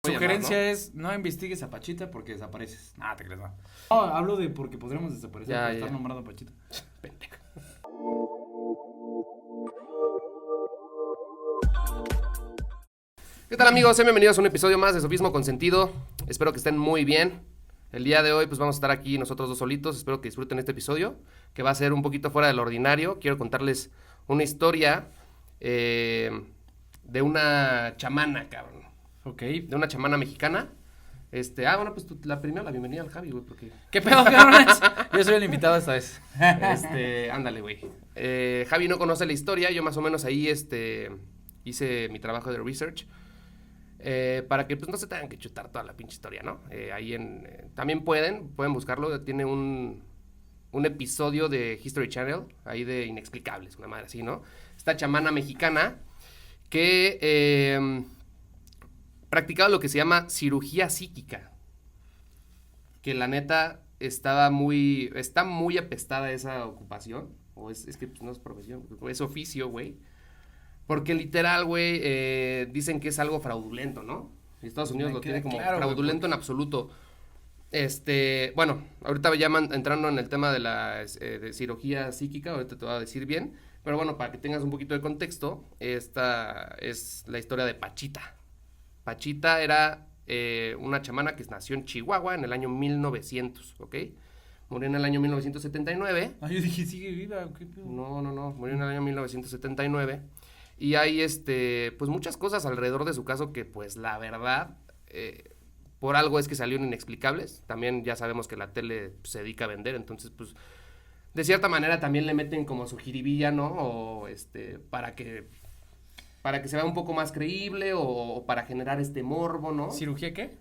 Sugerencia es, no investigues a Pachita porque desapareces. Nada, te crees, no. No, hablo de porque podríamos desaparecer por estar nombrando a Pachita. Pendejo. ¿Qué tal, amigos? Sean bienvenidos a un episodio más de Sofismo con Sentido. Espero que estén muy bien. El día de hoy pues vamos a estar aquí nosotros dos solitos. Espero que disfruten este episodio, que va a ser un poquito fuera del ordinario. Quiero contarles una historia de una chamana, cabrón. Ok. De una chamana mexicana. Bueno, pues la primera, la bienvenida al Javi, güey, porque... ¿Qué pedo, cabrones? Yo soy el invitado esta vez. Ándale, güey. Javi no conoce la historia, yo más o menos ahí, hice mi trabajo de research. Para que pues no se tengan que chutar toda la pinche historia, ¿no? Ahí también pueden buscarlo, tiene un episodio de History Channel, ahí de Inexplicables, una madre así, ¿no? Esta chamana mexicana que practicaba lo que se llama cirugía psíquica, que la neta está muy apestada esa ocupación, o es que pues, no es profesión, es oficio, güey. Porque literal, güey, dicen que es algo fraudulento, ¿no? Y Estados Unidos lo tiene como claro, fraudulento en absoluto. Bueno, ahorita ya entrando en el tema de la de cirugía psíquica, ahorita te voy a decir bien. Pero bueno, para que tengas un poquito de contexto, esta es la historia de Pachita. Pachita era una chamana que nació en Chihuahua en el año 1900, ¿ok? Murió en el año 1979. Ah, yo dije, sigue viva. ¿Qué pedo? No, murió en el año 1979. Y hay, pues muchas cosas alrededor de su caso que, pues, la verdad, por algo es que salieron inexplicables. También ya sabemos que la tele pues, se dedica a vender, entonces, pues, de cierta manera también le meten como su jiribilla, ¿no? O, para que se vea un poco más creíble o para generar morbo, ¿no? ¿Cirugía qué?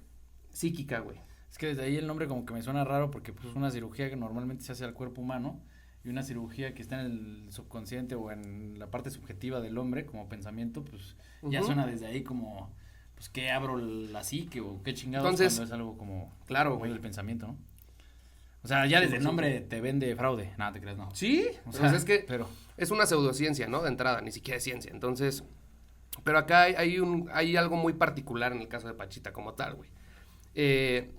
Psíquica, güey. Es que desde ahí el nombre como que me suena raro porque, pues, es una cirugía que normalmente se hace al cuerpo humano. Y una cirugía que está en el subconsciente o en la parte subjetiva del hombre como pensamiento, pues ya suena desde ahí como, pues, ¿qué abro la psique o qué chingados? Entonces, cuando es algo como, claro, güey, el pensamiento, ¿no? O sea, ya desde el nombre te vende fraude. Nada, te creas, no. Sí, o sea, es que es una pseudociencia, ¿no? De entrada, ni siquiera es ciencia. Entonces, pero acá hay algo muy particular en el caso de Pachita como tal, güey.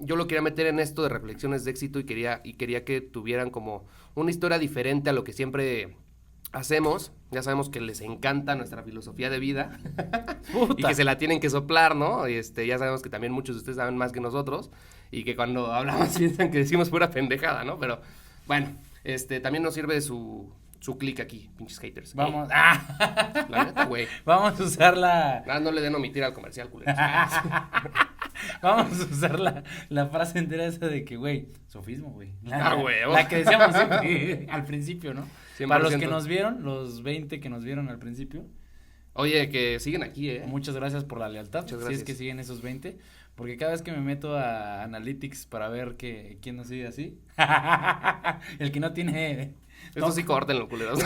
Yo lo quería meter en esto de reflexiones de éxito y quería que tuvieran como una historia diferente a lo que siempre hacemos. Ya sabemos que les encanta nuestra filosofía de vida y que se la tienen que soplar, ¿no? Ya sabemos que también muchos de ustedes saben más que nosotros y que cuando hablamos piensan que decimos pura pendejada, ¿no? Pero bueno, también nos sirve su click aquí, pinches haters. Vamos. La neta, güey. Vamos a usar la... no le den omitir al comercial, culero. Vamos a usar la frase entera esa de que, güey, sofismo, güey. Güey. La que decíamos siempre al principio, ¿no? 100%. Para los que nos vieron, los 20 que nos vieron al principio. Oye, que siguen aquí, Muchas gracias por la lealtad. Muchas gracias. Si es que siguen esos 20. Porque cada vez que me meto a Analytics para ver quién nos sigue así. El que no tiene... Esto sí córtenlo, culeros.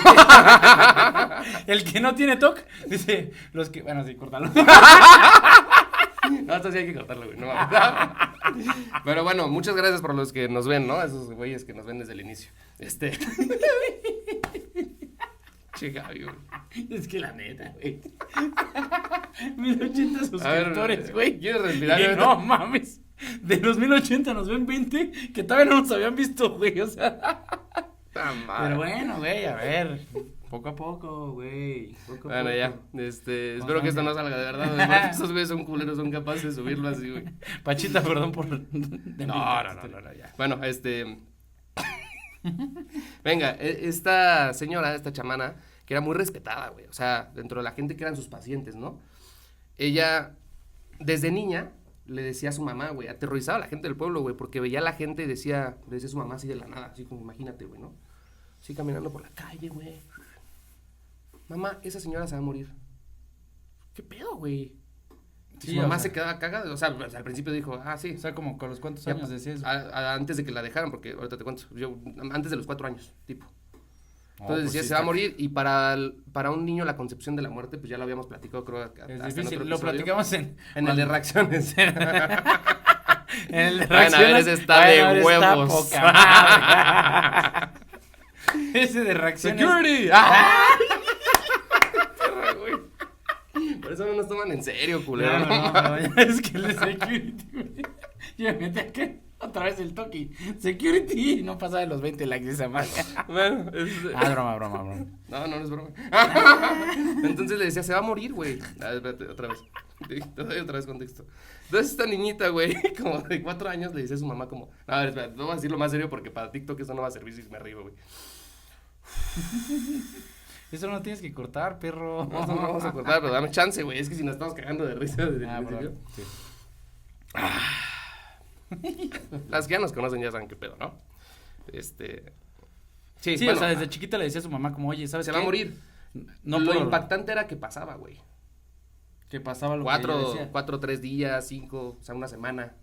El que no tiene TOC, dice, los que... Bueno, sí, córtalo. No, esto sí hay que cortarlo, güey. No, pero bueno, muchas gracias por los que nos ven, ¿no? Esos güeyes que nos ven desde el inicio. Chica, güey. Es que la neta, güey. 1080 suscriptores, güey. ¿Quieres respirar? No mames. De los 1080 nos ven 20 que todavía no nos habían visto, güey. O sea. Pero bueno, güey, a ver. Poco a poco, güey. Bueno, ya. Espero que esto no salga de verdad. Esos güeyes son culeros, son capaces de subirlo así, güey. Pachita, perdón por. No, ya. Bueno, venga, esta señora, esta chamana, que era muy respetada, güey. O sea, dentro de la gente que eran sus pacientes, ¿no? Ella, desde niña, le decía a su mamá, güey, aterrorizaba a la gente del pueblo, güey, porque veía a la gente y le decía a su mamá así de la nada, así como, imagínate, güey, ¿no? Así caminando por la calle, güey. Mamá, esa señora se va a morir. ¿Qué pedo, güey? Sí, su mamá se quedaba cagada, o sea, al principio dijo, sí. O sea, como con los cuántos años decía eso. Antes de que la dejaran, porque ahorita te cuento, antes de los 4 años, tipo. Entonces pues decía, sí se va a morir, y para un niño la concepción de la muerte, pues ya lo habíamos platicado, creo, es difícil, lo platicamos en el de reacciones. En el de reacciones. Bueno, a ver, ese está de huevos. Poca madre. Ese de reacciones. ¡Security! Por eso no nos toman en serio, culero. No, es que el de security, güey. Yo me metí acá, otra vez el toque. Security, no pasaba de los 20 likes esa madre. Bueno, broma. No es broma. Entonces le decía, se va a morir, güey. A ver, espérate, otra vez. Te doy otra vez contexto. Entonces esta niñita, güey, como de 4 años, le decía a su mamá como, a ver, espérate, no voy a decirlo más serio porque para TikTok eso no va a servir si me río, güey. Eso no lo tienes que cortar, perro. No vamos a cortar, pero dame chance, güey. Es que si nos estamos cagando de risa desde el principio. Sí. Las que ya nos conocen ya saben qué pedo, ¿no? Sí, Sí, bueno, o sea, desde chiquita le decía a su mamá como, oye, ¿sabes se qué? va a morir. No lo por... impactante era que pasaba, güey. Que pasaba lo que ella decía. 4, 3 días, 5, o sea, una semana.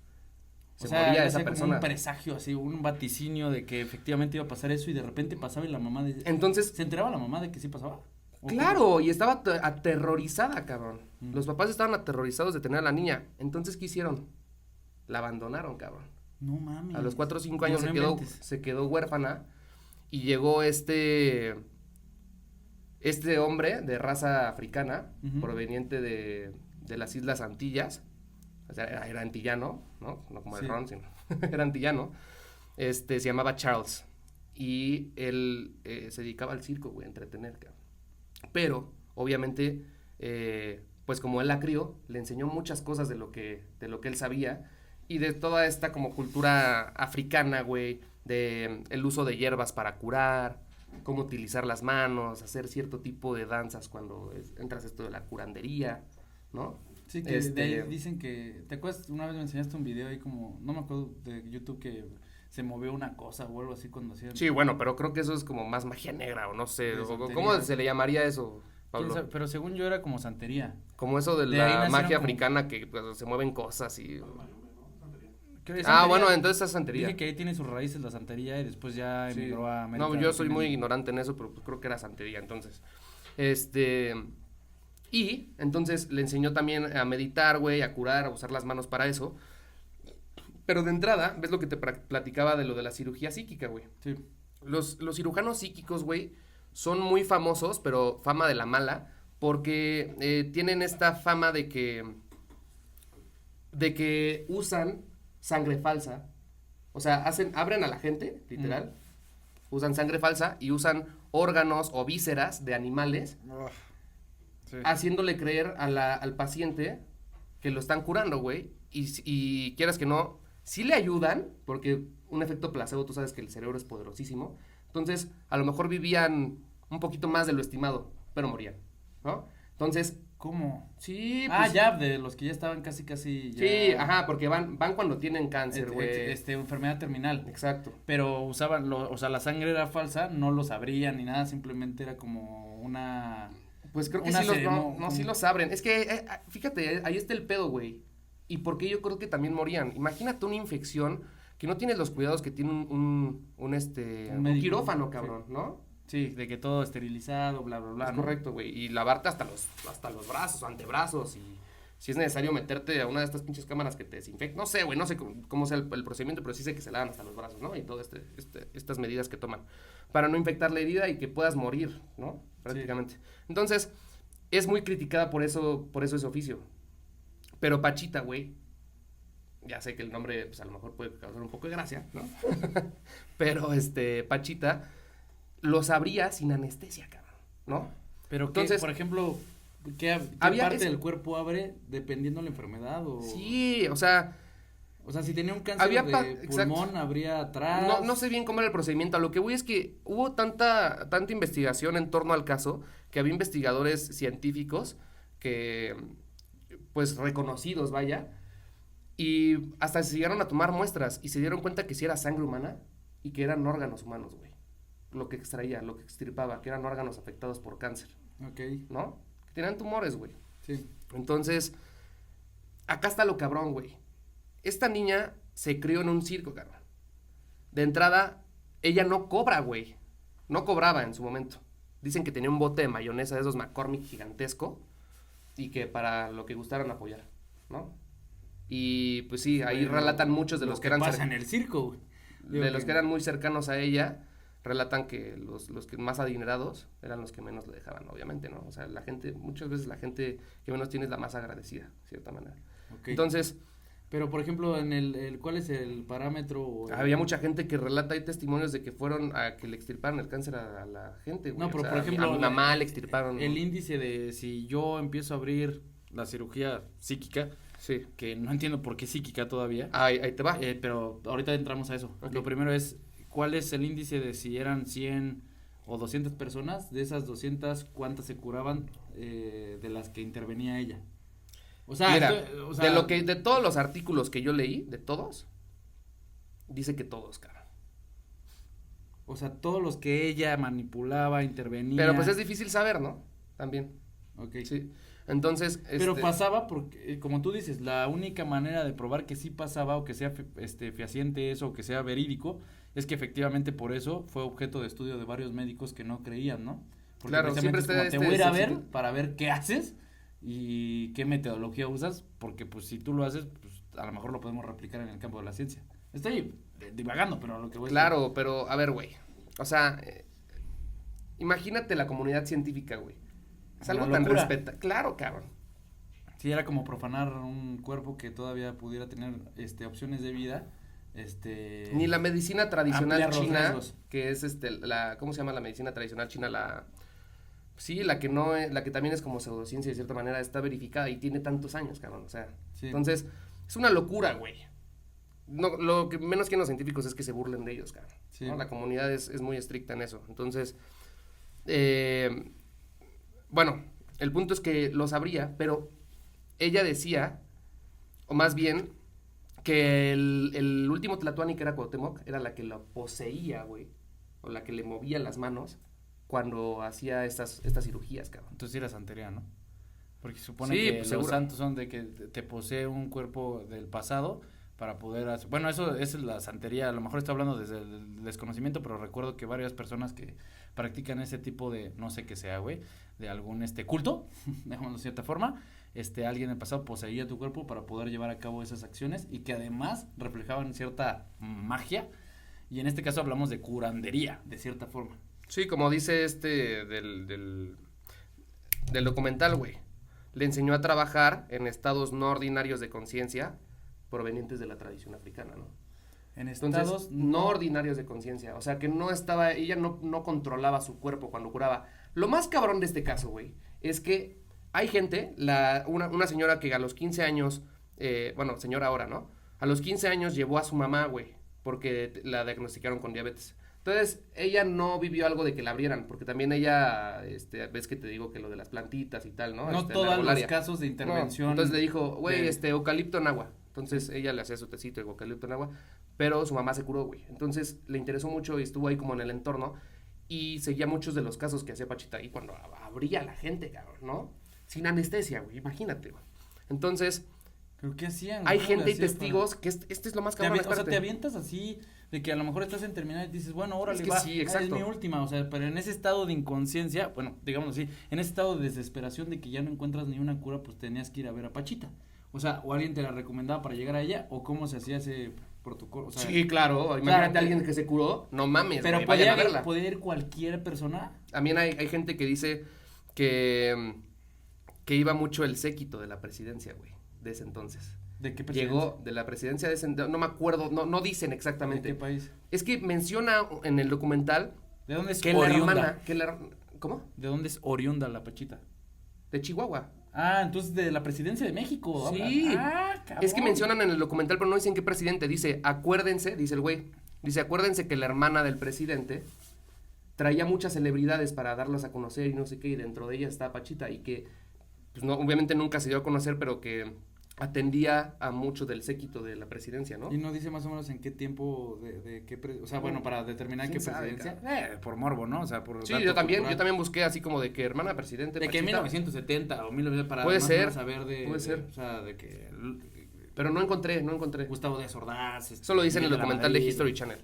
Se O sea, moría esa esa como persona. un presagio, así, un vaticinio de que efectivamente iba a pasar eso y de repente pasaba y la mamá de... Entonces, ¿Se enteraba la mamá de que sí pasaba? claro, y estaba aterrorizada, cabrón. Los papás estaban aterrorizados de tener a la niña. Entonces, ¿qué hicieron? La abandonaron, cabrón. No mames. A los 4 o 5 años No se quedó huérfana y llegó este hombre de raza africana, proveniente de las Islas Antillas. O sea, era antillano, ¿no? No como el Ron, sino era antillano. Se llamaba Charles. Y él se dedicaba al circo, güey, a entretener, cabrón. Pero, obviamente, pues como él la crió, le enseñó muchas cosas de lo que él sabía. Y de toda esta como cultura africana, güey, de el uso de hierbas para curar, cómo utilizar las manos, hacer cierto tipo de danzas cuando entras esto de la curandería, ¿no? Sí, que de ahí dicen que, ¿te acuerdas? Una vez me enseñaste un video ahí como, no me acuerdo de YouTube que se movió una cosa o algo así cuando hacían. Sí, bueno, pero creo que eso es como más magia negra o no sé, ¿cómo se le llamaría eso, Pablo? Pero según yo era como santería. Como eso de la magia africana que pues, se mueven cosas y... bueno, entonces es santería. Dije que ahí tiene sus raíces la santería y después ya emigró a América. No, yo soy muy ignorante en eso, pero pues creo que era santería, entonces. Y entonces le enseñó también a meditar, güey, a curar, a usar las manos para eso. Pero de entrada, ¿ves lo que te platicaba de lo de la cirugía psíquica, güey? Sí. Los cirujanos psíquicos, güey, son muy famosos, pero fama de la mala, porque tienen esta fama de que usan sangre falsa. O sea, abren a la gente, literal, usan sangre falsa y usan órganos o vísceras de animales, haciéndole creer al paciente que lo están curando, güey, y quieras que no, sí le ayudan, porque un efecto placebo, tú sabes que el cerebro es poderosísimo, entonces a lo mejor vivían un poquito más de lo estimado, pero morían, ¿no? Entonces, ¿cómo? Sí, pues, ya, de los que ya estaban casi ya... Sí, ajá, porque van cuando tienen cáncer, güey. Enfermedad terminal. Exacto. Pero usaban, o sea, la sangre era falsa, no los abrían ni nada, simplemente era como una... Pues creo que sí los abren. Es que, fíjate, ahí está el pedo, güey. Y porque yo creo que también morían. Imagínate una infección que no tienes los cuidados que tiene un quirófano, cabrón, sí. ¿No? Sí, de que todo esterilizado, bla, bla, bla. Es correcto, güey. Y lavarte hasta los brazos, antebrazos. Y si es necesario meterte a una de estas pinches cámaras que te desinfectan. No sé, güey, no sé cómo sea el procedimiento, pero sí sé que se lavan hasta los brazos, ¿no? Y todas estas medidas que toman para no infectar la herida y que puedas morir, ¿no? Prácticamente. Sí. Entonces, es muy criticada por eso ese oficio. Pero Pachita, güey, ya sé que el nombre, pues a lo mejor puede causar un poco de gracia, ¿no? Pero, Pachita los abría sin anestesia, cabrón, ¿no? Pero entonces, por ejemplo, ¿qué parte del cuerpo abre dependiendo de la enfermedad? Sí, o sea, si tenía un cáncer de pulmón, habría atrás. No sé bien cómo era el procedimiento. A lo que voy es que hubo tanta investigación en torno al caso que había investigadores científicos que, pues, reconocidos, vaya, y hasta se llegaron a tomar muestras y se dieron cuenta que sí era sangre humana y que eran órganos humanos, güey. Lo que extraía, lo que extirpaba, que eran órganos afectados por cáncer. Ok. ¿No? Que tenían tumores, güey. Sí. Entonces, acá está lo cabrón, güey. Esta niña se crió en un circo, cabrón. De entrada, ella no cobra, güey. No cobraba en su momento. Dicen que tenía un bote de mayonesa de esos McCormick gigantesco y que para lo que gustaran apoyar, ¿no? Y pues sí, ahí relatan muchos de los que eran... pasa en el circo, güey. De los que eran muy cercanos a ella, relatan que los que más adinerados eran los que menos le dejaban, obviamente, ¿no? O sea, muchas veces la gente que menos tiene es la más agradecida, de cierta manera. Okay. Entonces... Pero, por ejemplo, ¿cuál es el parámetro? Había mucha gente que relata, hay testimonios de que fueron a que le extirparan el cáncer a la gente, güey. No, pero o sea, por ejemplo... a mi mamá le extirparon. El índice de si yo empiezo a abrir la cirugía psíquica, sí, que no entiendo por qué psíquica todavía. Ahí te va. Pero ahorita entramos a eso. Okay. Lo primero es, ¿cuál es el índice de si eran 100 o 200 personas? De esas 200, ¿cuántas se curaban de las que intervenía ella? O sea, mira, de todos los artículos que yo leí, de todos, dice que todos, cara. O sea, todos los que ella manipulaba, intervenía. Pero pues es difícil saber, ¿no? También. Ok. Sí. Entonces, pero pasaba porque, como tú dices, la única manera de probar que sí pasaba o que sea fehaciente eso o que sea verídico es que efectivamente por eso fue objeto de estudio de varios médicos que no creían, ¿no? Porque claro, siempre está te voy a ir a ver para ver qué haces y qué metodología usas, porque pues si tú lo haces, pues a lo mejor lo podemos replicar en el campo de la ciencia. Estoy divagando, pero lo que voy a claro, decir. pero a ver, güey, o sea, imagínate la comunidad científica, güey. Es algo tan respetable. Claro, cabrón. Sí, era como profanar un cuerpo que todavía pudiera tener opciones de vida. Ni la medicina tradicional china, que es ¿cómo se llama la medicina tradicional china? Sí, la que también es como pseudociencia de cierta manera, está verificada y tiene tantos años, cabrón, o sea. Sí. Entonces, es una locura, güey. No, lo que menos quieren los científicos es que se burlen de ellos, cabrón. Sí. ¿No? La comunidad es muy estricta en eso. Entonces, bueno, el punto es que lo sabría, pero ella decía, o más bien, que el último Tlatoani, que era Cuauhtémoc, era la que lo poseía, güey, o la que le movía las manos cuando hacía estas cirugías, cabrón. Entonces era santería, ¿no? Porque se supone que pues los santos son de que te posee un cuerpo del pasado para poder hacer... Bueno, eso es la santería, a lo mejor estoy hablando desde el desconocimiento, pero recuerdo que varias personas que practican ese tipo de, no sé qué sea, güey, de algún culto, digámoslo de cierta forma, alguien en el pasado poseía tu cuerpo para poder llevar a cabo esas acciones y que además reflejaban cierta magia, y en este caso hablamos de curandería, de cierta forma. Sí, como dice del documental, güey. Le enseñó a trabajar en estados no ordinarios de conciencia provenientes de la tradición africana, ¿no? En estados no ordinarios de conciencia, o sea, que ella no controlaba su cuerpo cuando curaba. Lo más cabrón de este caso, güey, es que hay gente, una señora que a los 15 años, bueno, señora ahora, ¿no? A los 15 años llevó a su mamá, güey, porque la diagnosticaron con diabetes. Entonces, ella no vivió algo de que la abrieran, porque también ella, ves que te digo que lo de las plantitas y tal, ¿no? No todos los casos de intervención. No, entonces le dijo, güey, eucalipto en agua. Entonces, ella le hacía su tecito de eucalipto en agua, pero su mamá se curó, güey. Entonces, le interesó mucho y estuvo ahí como en el entorno y seguía muchos de los casos que hacía Pachita ahí cuando abría a la gente, cabrón, ¿no? Sin anestesia, güey, imagínate, güey. Entonces... ¿Pero qué hacían? Hay gente y testigos que este es lo más cabrón. O sea, te avientas así de que a lo mejor estás en terminal y dices, bueno, órale, es que sí, exacto. Es mi última, o sea, pero en ese estado de inconsciencia, bueno, digamos así, en ese estado de desesperación de que ya no encuentras ni una cura, pues tenías que ir a ver a Pachita. O sea, o alguien te la recomendaba para llegar a ella, o cómo se hacía ese protocolo. O sea, sí, claro, imagínate a alguien que se curó, no mames, pero güey, vayan a verla. ¿Podía ir cualquier persona? También hay gente que dice que iba mucho el séquito de la presidencia, güey, de ese entonces. ¿De qué presidencia? Llegó de la presidencia de ese, no me acuerdo, no dicen exactamente. ¿De qué país? Es que menciona en el documental ¿de dónde es que oriunda? ¿Cómo? ¿De dónde es oriunda la Pachita? De Chihuahua. Ah, entonces de la presidencia de México. Sí. Ah, cabrón. Es que mencionan en el documental, pero no dicen qué presidente. Dice, acuérdense, dice el güey, acuérdense que la hermana del presidente traía muchas celebridades para darlas a conocer y no sé qué, y dentro de ellas está Pachita, y que, pues no, obviamente nunca se dio a conocer, pero que atendía a mucho del séquito de la presidencia, ¿no? Y no dice más o menos en qué tiempo, o sea, bueno, para determinar qué presidencia. Por morbo, ¿no? O sea, por sí, yo también busqué así como de que hermana presidente de Pachita, que 1970 o 1900 para puede ser, saber puede ser. O sea, de que pero no encontré. Gustavo Díaz Ordaz. Eso lo dice en el documental de History Channel.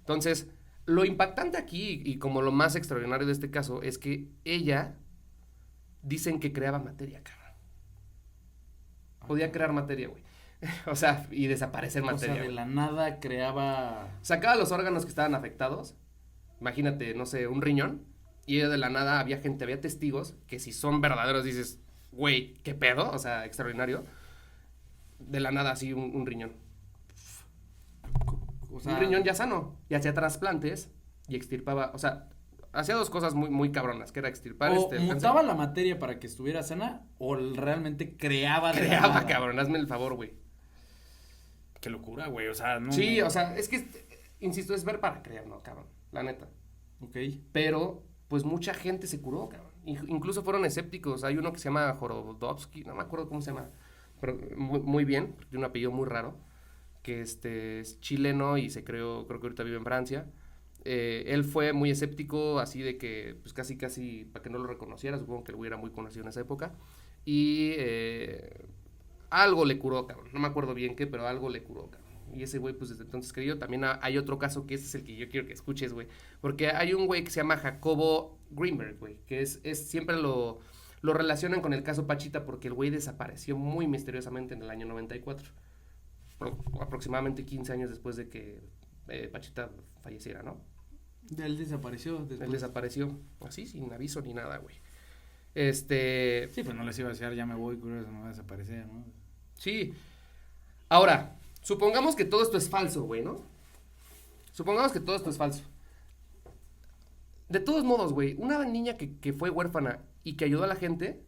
Entonces, lo impactante aquí y como lo más extraordinario de este caso es que ella dicen que creaba materia, cabrón. Podía crear materia, güey. O sea, y desaparecer materia. O sea, de la nada creaba... Sacaba los órganos que estaban afectados imagínate, no sé, un riñón, y de la nada había testigos, que si son verdaderos dices, güey, ¿qué pedo? O sea, extraordinario. De la nada así un riñón. O sea, Un riñón ya sano, y hacía trasplantes, y extirpaba, o sea, hacía dos cosas muy, muy cabronas, que era extirpar o mutaba la materia para que estuviera sana, o realmente creaba de la Creaba, nada. cabrón, hazme el favor, güey. Qué locura, güey, o sea, no. Sí, o sea, es que, insisto, es ver para creer, ¿no, cabrón? La neta. Ok. Pero, pues mucha gente se curó, cabrón. Incluso fueron escépticos. Hay uno que se llama Jorodowski, no me acuerdo cómo se llama, pero muy, muy bien, de un apellido muy raro, que es chileno y creo que ahorita vive en Francia. Él fue muy escéptico, así de que, pues casi, para que no lo reconociera, supongo que el güey era muy conocido en esa época. Y algo le curó, cabrón. No me acuerdo bien qué, pero algo le curó, cabrón. Y ese güey, pues desde entonces creyó. También hay otro caso que ese es el que yo quiero que escuches, güey. Porque hay un güey que se llama Jacobo Greenberg, güey. Que siempre lo relacionan con el caso Pachita porque el güey desapareció muy misteriosamente en el año 94. Aproximadamente 15 años después de que Pachita falleciera, ¿no? Él desapareció después. Él desapareció, así, sin aviso ni nada, güey. Sí, pues no les iba a decir, ya me voy, me voy a desaparecer, ¿no? Sí. Ahora, supongamos que todo esto es falso, güey, ¿no? Supongamos que todo esto es falso. De todos modos, güey, una niña que fue huérfana y que ayudó a la gente,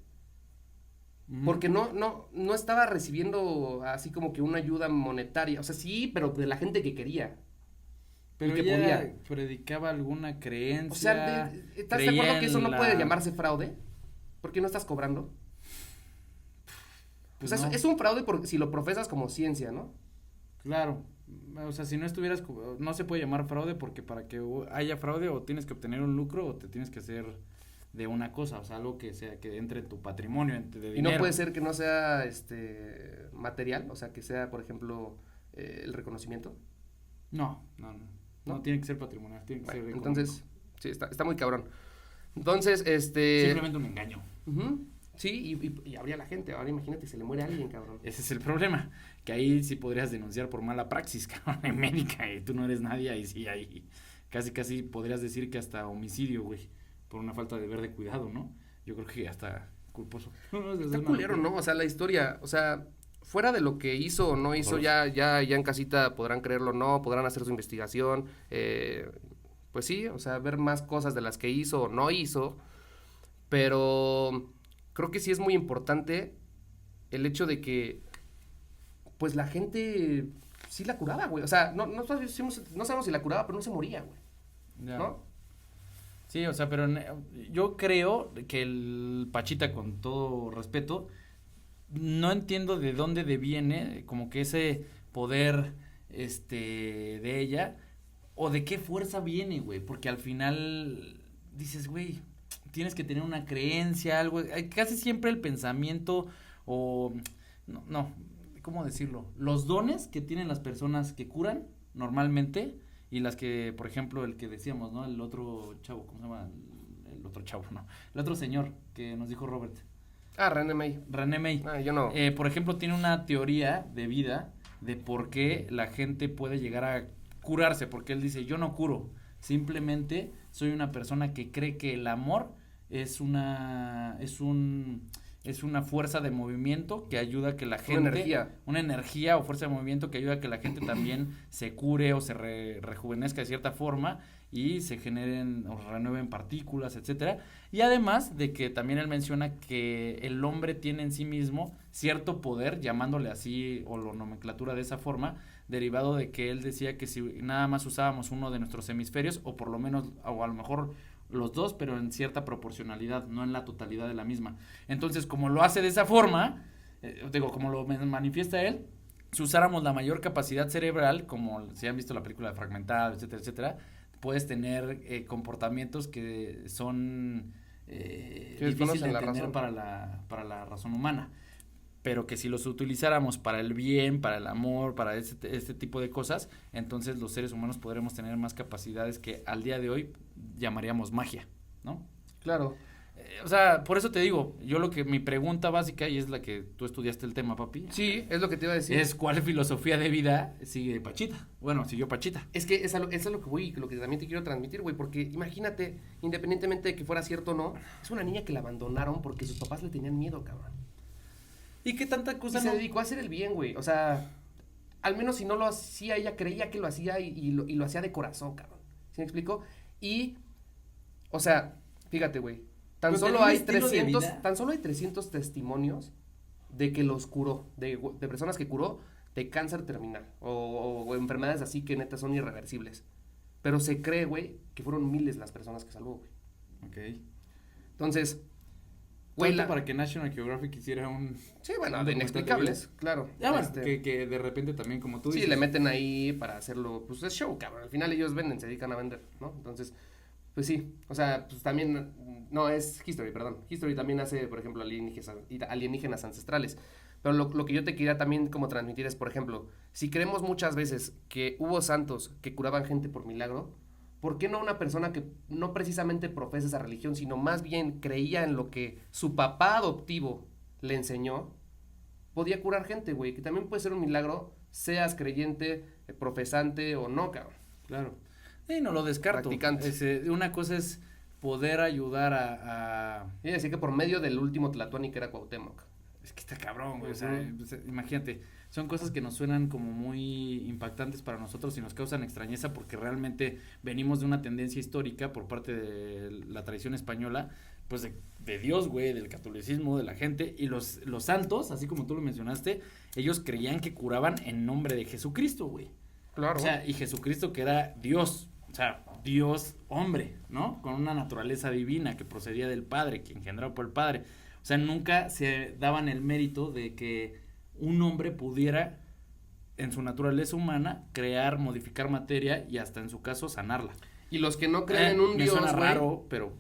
porque no estaba recibiendo así como que una ayuda monetaria. O sea, sí, pero de la gente que quería. Pero que ella podía. predicaba alguna creencia. O sea, ¿estás de acuerdo que eso no puede llamarse fraude? ¿Por qué no estás cobrando? Pues o sea, no. es un fraude si lo profesas como ciencia, ¿no? Claro. O sea, si no estuvieras, no se puede llamar fraude porque para que haya fraude o tienes que obtener un lucro o te tienes que hacer de una cosa, o sea, algo que sea que entre en tu patrimonio, de dinero. Y no puede ser que no sea material, o sea, que sea, por ejemplo, el reconocimiento. No, tiene que ser patrimonial, tiene que ser económico. Entonces, sí, está muy cabrón. Entonces, simplemente un engaño. Sí, y habría la gente. Ahora imagínate, se le muere a alguien, cabrón. Ese es el problema, que ahí sí podrías denunciar por mala praxis, cabrón, en médica, y tú no eres nadie, ahí sí, ahí casi podrías decir que hasta homicidio, güey, por una falta de deber de cuidado, ¿no? Yo creo que hasta culposo. Está culero, ¿no? O sea, la historia, o sea, fuera de lo que hizo o no hizo, ya en casita podrán creerlo o no, podrán hacer su investigación, pues sí, o sea, ver más cosas de las que hizo o no hizo, pero creo que sí es muy importante el hecho de que, pues la gente sí la curaba, güey, o sea, no sabemos si la curaba, pero no se moría, güey, Ya. ¿no? Sí, o sea, pero yo creo que el Pachita, con todo respeto, no entiendo de dónde deviene como que ese poder de ella o de qué fuerza viene, güey, porque al final dices, güey, tienes que tener una creencia, algo, casi siempre el pensamiento o no, ¿cómo decirlo? Los dones que tienen las personas que curan normalmente y las que, por ejemplo, el que decíamos, ¿no? El otro chavo, ¿cómo se llama? El otro chavo, no. El otro señor que nos dijo Robert. René May. René May. Yo no. Por ejemplo, tiene una teoría de vida de por qué la gente puede llegar a curarse, porque él dice, yo no curo, simplemente soy una persona que cree que el amor es una fuerza de movimiento que ayuda a que la gente... Una energía o fuerza de movimiento que ayuda a que la gente también se cure o se rejuvenezca de cierta forma y se generen o renueven partículas, etcétera. Y además de que también él menciona que el hombre tiene en sí mismo cierto poder, llamándole así o la nomenclatura de esa forma, derivado de que él decía que si nada más usábamos uno de nuestros hemisferios o por lo menos, o a lo mejor los dos, pero en cierta proporcionalidad, no en la totalidad de la misma. Entonces, como lo hace de esa forma, como lo manifiesta él, si usáramos la mayor capacidad cerebral, como si han visto la película de Fragmentado, etcétera, etcétera, puedes tener comportamientos que son difíciles de entender para la razón humana, pero que si los utilizáramos para el bien, para el amor, para este tipo de cosas, entonces los seres humanos podremos tener más capacidades que al día de hoy llamaríamos magia, ¿no? Claro. O sea, por eso te digo, mi pregunta básica, y es la que tú estudiaste el tema, papi. Sí, es lo que te iba a decir. Es cuál filosofía de vida sigue Pachita. Bueno, siguió Pachita. Es que es a lo que voy, lo que también te quiero transmitir, güey, porque imagínate, independientemente de que fuera cierto o no, es una niña que la abandonaron porque sus papás le tenían miedo, cabrón. ¿Y qué tanta cosa se dedicó a hacer el bien, güey, o sea, al menos si no lo hacía, ella creía que lo hacía y lo hacía de corazón, cabrón. ¿Sí me explico? Y, o sea, fíjate, güey, tan solo hay 300 testimonios de que los curó, de personas que curó de cáncer terminal o enfermedades así que neta son irreversibles. Pero se cree, güey, que fueron miles las personas que salvó, güey. Ok. Entonces, güey, para que National Geographic hiciera un... Sí, bueno, de inexplicables, claro. Ya, bueno, que de repente también, como tú dices... Sí, le meten ahí para hacerlo, pues es show, cabrón. Al final ellos venden, se dedican a vender, ¿no? Entonces, pues sí, o sea, pues también, no, es History, perdón. History también hace, por ejemplo, alienígenas ancestrales. Pero lo que yo te quería también como transmitir es, por ejemplo, si creemos muchas veces que hubo santos que curaban gente por milagro, ¿por qué no una persona que no precisamente profesa esa religión, sino más bien creía en lo que su papá adoptivo le enseñó, podía curar gente, güey? Que también puede ser un milagro, seas creyente, profesante o no, cabrón. Claro. Sí, no lo descarto. Practicante. Una cosa es poder ayudar a... Y decir que por medio del último Tlatuani que era Cuauhtémoc. Es que está cabrón, güey, o sea, imagínate, son cosas que nos suenan como muy impactantes para nosotros y nos causan extrañeza porque realmente venimos de una tendencia histórica por parte de la tradición española, pues de Dios, güey, del catolicismo, de la gente, y los santos, así como tú lo mencionaste, ellos creían que curaban en nombre de Jesucristo, güey. Claro. O sea, y Jesucristo que era Dios, o sea, Dios hombre, ¿no? Con una naturaleza divina que procedía del Padre, que engendrado por el Padre. O sea, nunca se daban el mérito de que un hombre pudiera, en su naturaleza humana, crear, modificar materia y hasta en su caso sanarla. Y los que no creen en un Dios, suena raro, pero,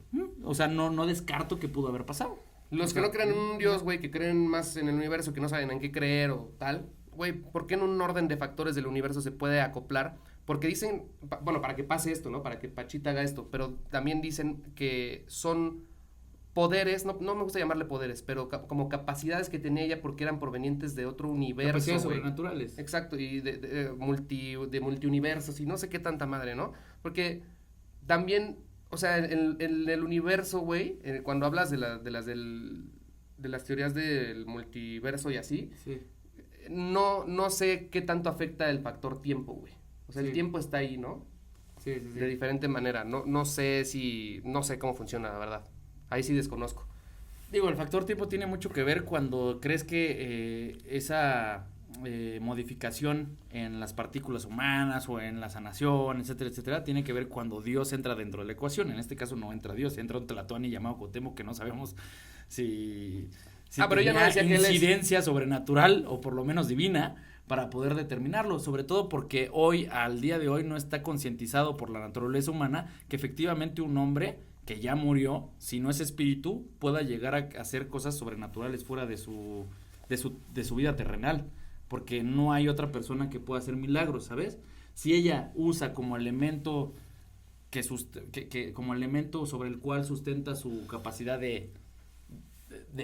o sea, no descarto que pudo haber pasado. Los que no creen en un Dios, güey, que creen más en el universo, que no saben en qué creer o tal, güey, ¿por qué en un orden de factores del universo se puede acoplar? Porque dicen, bueno, para que pase esto, ¿no? Para que Pachita haga esto, pero también dicen que son poderes, no me gusta llamarle poderes, pero como capacidades que tenía ella porque eran provenientes de otro universo. Capacidades sobrenaturales. Exacto, y de multiuniversos y no sé qué tanta madre, ¿no? Porque también, o sea, en el universo, güey, cuando hablas de las teorías del multiverso y así, sí. no sé qué tanto afecta el factor tiempo, güey. O sea, el tiempo está ahí, ¿no? Sí. De diferente manera. No sé cómo funciona, la verdad. Ahí sí desconozco. Digo, el factor tiempo tiene mucho que ver cuando crees que esa modificación en las partículas humanas o en la sanación, etcétera, etcétera, tiene que ver cuando Dios entra dentro de la ecuación. En este caso no entra Dios, entra un Tlatuani llamado Cuauhtémoc que no sabemos si pero ella no decía que incidencia sobrenatural o por lo menos divina para poder determinarlo, sobre todo porque al día de hoy no está concientizado por la naturaleza humana que efectivamente un hombre que ya murió, si no es espíritu, pueda llegar a hacer cosas sobrenaturales fuera de su vida terrenal, porque no hay otra persona que pueda hacer milagros, ¿sabes? Si ella usa como elemento como elemento sobre el cual sustenta su capacidad de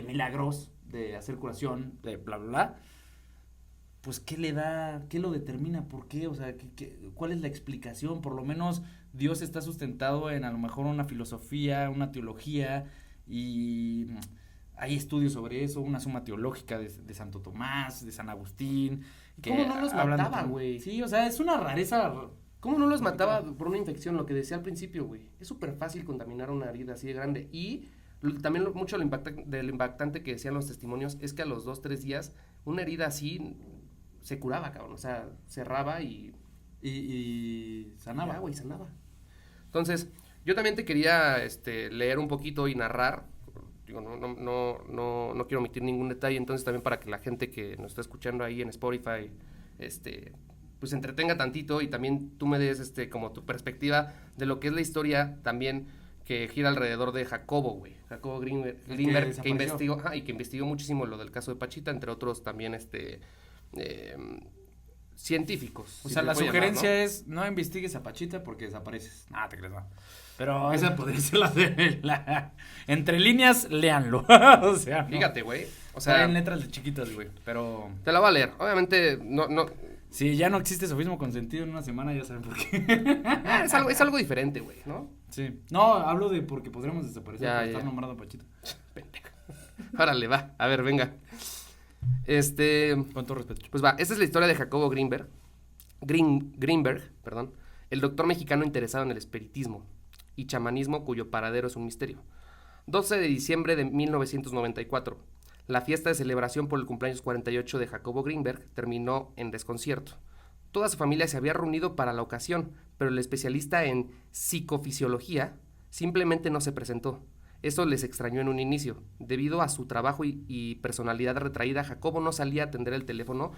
milagros, de hacer curación, de bla, bla, bla, pues ¿qué le da? ¿Qué lo determina? ¿Por qué? O sea, ¿cuál es la explicación? Por lo menos Dios está sustentado en a lo mejor una filosofía, una teología, y hay estudios sobre eso, una suma teológica de Santo Tomás, de San Agustín. ¿Cómo no los mataba, güey? Sí, o sea, es una rareza. ¿Cómo no los mataba por una infección? Lo que decía al principio, güey. Es súper fácil contaminar una herida así de grande. Y también mucho de lo impactante que decían los testimonios es que a los 2-3 días una herida así se curaba, cabrón. O sea, cerraba y sanaba. Ya, güey, sanaba. Entonces, yo también te quería leer un poquito y narrar. Digo, no quiero omitir ningún detalle. Entonces, también para que la gente que nos está escuchando ahí en Spotify, pues se entretenga tantito y también tú me des como tu perspectiva de lo que es la historia también que gira alrededor de Jacobo, güey. Jacobo Greenberg, que investigó, y que investigó muchísimo lo del caso de Pachita, entre otros también científicos. O sea, la sugerencia es no investigues a Pachita porque desapareces. Te crees, no. Pero esa podría ser entre líneas, léanlo. O sea, no. Fíjate, güey. O sea, sea, en letras de chiquitas, güey, pero... Te la voy a leer. Obviamente, no... Si ya no existe sofismo consentido en una semana, ya saben por qué. Es algo diferente, güey, ¿no? Sí. No, hablo de porque podríamos desaparecer Ya, por ya. estar nombrado Pachito. Pendejo. Órale, va. A ver, venga. Con todo respeto. Pues va, esta es la historia de Jacobo Greenberg, perdón, el doctor mexicano interesado en el espiritismo y chamanismo cuyo paradero es un misterio. 12 de diciembre de 1994. La fiesta de celebración por el cumpleaños 48 de Jacobo Greenberg terminó en desconcierto. Toda su familia se había reunido para la ocasión, pero el especialista en psicofisiología simplemente no se presentó. Eso les extrañó en un inicio. Debido a su trabajo y personalidad retraída, Jacobo no salía a atender el teléfono